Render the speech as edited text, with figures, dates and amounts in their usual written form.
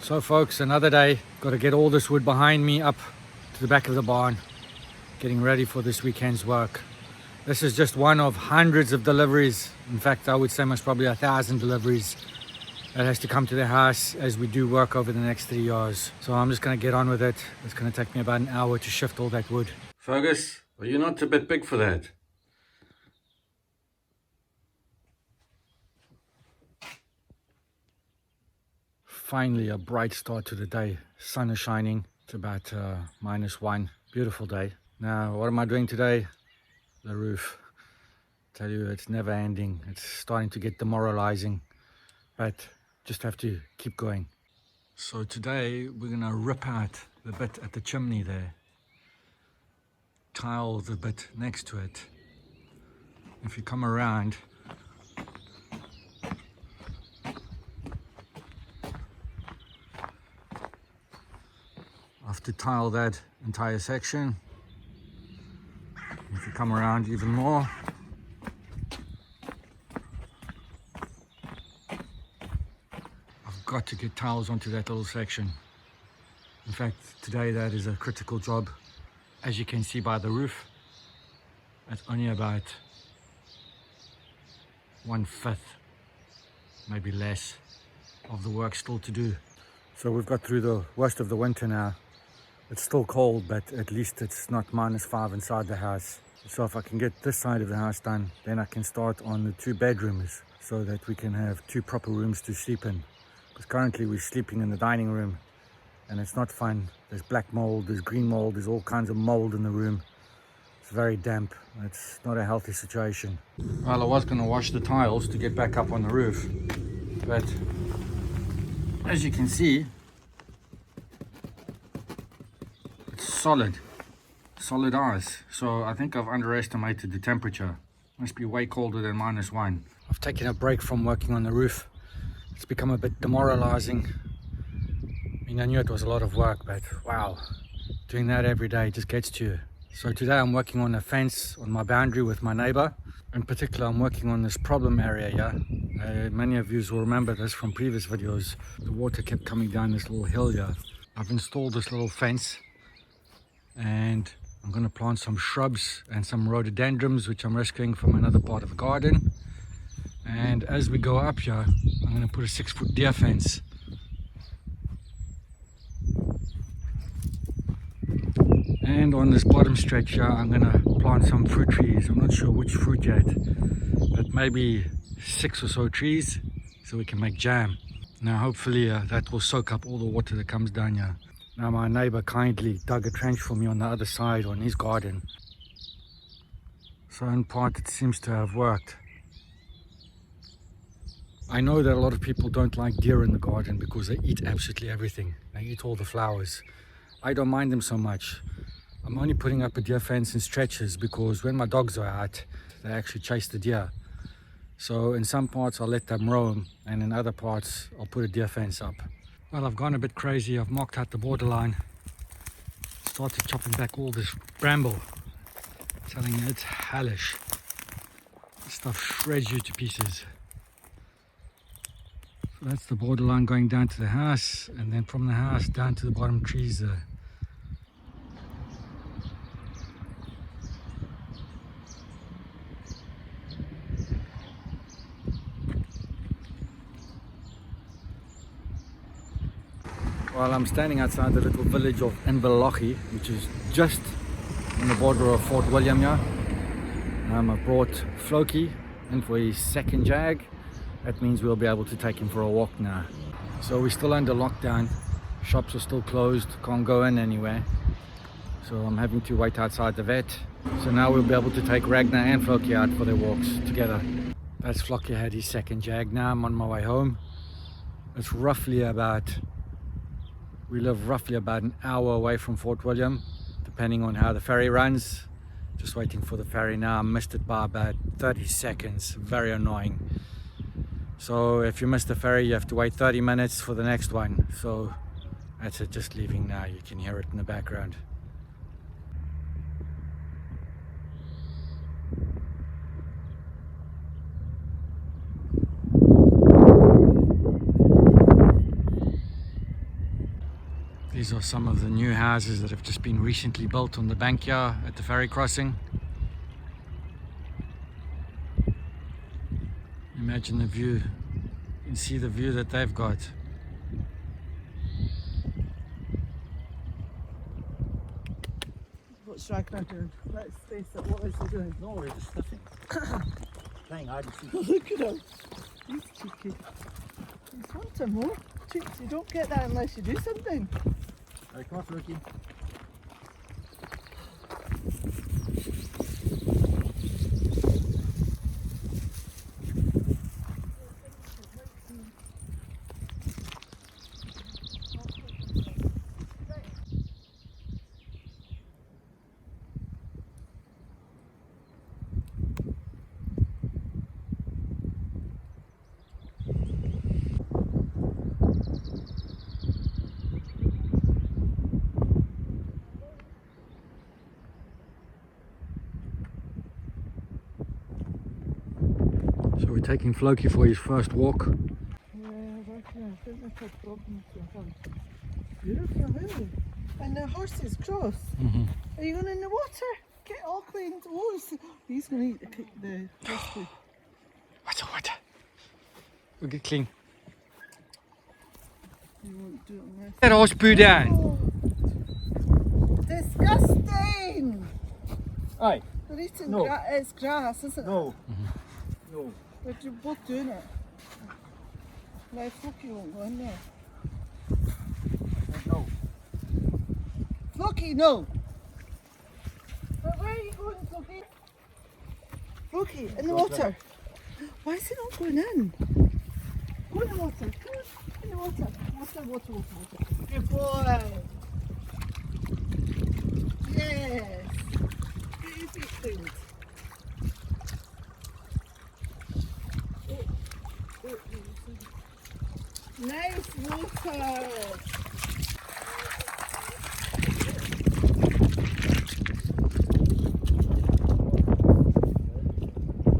So folks, another day. Got to get all this wood behind me up to the back of the barn, getting ready for this weekend's work. This is just one of hundreds of deliveries. In fact, I would say most probably 1,000 deliveries that has to come to the house as we do work over the next 3 years. So I'm just going to get on with it. It's going to take me about an hour to shift all that wood. Fergus, are you not a bit big for that? Finally a bright start to the day. Sun is shining. It's about -1. Beautiful day. Now what am I doing today? The roof. Tell you, it's never ending. It's starting to get demoralizing, but just have to keep going. So today we're gonna rip out the bit at the chimney there, tile the bit next to it. If you come around, I have to tile that entire section. If you come around even more, I've got to get tiles onto that little section. In fact, today that is a critical job. As you can see by the roof, it's only about 1/5, maybe less, of the work still to do. So we've got through the worst of the winter now. It's still cold, but at least it's not -5 inside the house. So if I can get this side of the house done, then I can start on the 2 bedrooms so that we can have 2 proper rooms to sleep in. Because currently we're sleeping in the dining room and it's not fun. There's black mold, there's green mold, there's all kinds of mold in the room. It's very damp. It's not a healthy situation. Well, I was going to wash the tiles to get back up on the roof, but as you can see, solid ice. So I think I've underestimated the temperature. Must be way colder than -1. I've taken a break from working on the roof. It's become a bit demoralizing. I mean, I knew it was a lot of work, but wow, doing that every day just gets to you. So today I'm working on a fence on my boundary with my neighbor. In particular, I'm working on this problem area here. Many of you will remember this from previous videos. The water kept coming down this little hill here. I've installed this little fence, and I'm going to plant some shrubs and some rhododendrons, which I'm rescuing from another part of the garden. And as we go up here, I'm going to put a 6-foot deer fence. And on this bottom stretch here, I'm going to plant some fruit trees. I'm not sure which fruit yet, but maybe 6 or so trees so we can make jam. Now hopefully that will soak up all the water that comes down here. Now my neighbor kindly dug a trench for me on the other side on his garden. So in part it seems to have worked. I know that a lot of people don't like deer in the garden because they eat absolutely everything. They eat all the flowers. I don't mind them so much. I'm only putting up a deer fence in stretches because when my dogs are out, they actually chase the deer. So in some parts I'll let them roam, and in other parts I'll put a deer fence up. Well, I've gone a bit crazy. I've marked out the borderline. Started chopping back all this bramble. I'm telling you, it's hellish. This stuff shreds you to pieces. So that's the borderline going down to the house, and then from the house down to the bottom trees there. Well, I'm standing outside the little village of Inverlochie, which is just on the border of Fort William here. I've brought Floki in for his 2nd jag. That means we'll be able to take him for a walk now. So we're still under lockdown. Shops are still closed, can't go in anywhere. So I'm having to wait outside the vet. So now we'll be able to take Ragnar and Floki out for their walks together. That's Floki had his 2nd jag. Now I'm on my way home. It's roughly about... We live roughly about an hour away from Fort William, depending on how the ferry runs. Just waiting for the ferry now. I missed it by about 30 seconds. Very annoying. So if you miss the ferry, you have to wait 30 minutes for the next one. So that's it, just leaving now. You can hear it in the background. These are some of the new houses that have just been recently built on the bank here at the ferry crossing. Imagine the view. You can see the view that they've got. What's Ragnar doing? Let's face it, what is he doing? No, we're just sniffing. Playing hide and seek. Look at him. He's cheeky. He's wanting more. Treats, you don't get that unless you do something. Alright, come on, Floki. So we're taking Floki for his first walk. Yeah, I think they've had problems with him. Beautiful, really. And the horses cross. Are you going in the water? Get all cleaned. Oh, he's going to eat the horse food. What's the water? We'll get clean. You won't do it unless... That horse poo down. Oh, disgusting! Aye. They're eating No. it's grass, isn't it? No. No. They're both doing it. Like, Floki won't go in there. No. Floki, no! But where are you going, Floki? Floki, in the water. Why is he not going in? Go in the water. Come on, in the water. Water. Good boy. Yes. Get your feet cleaned. Nice water.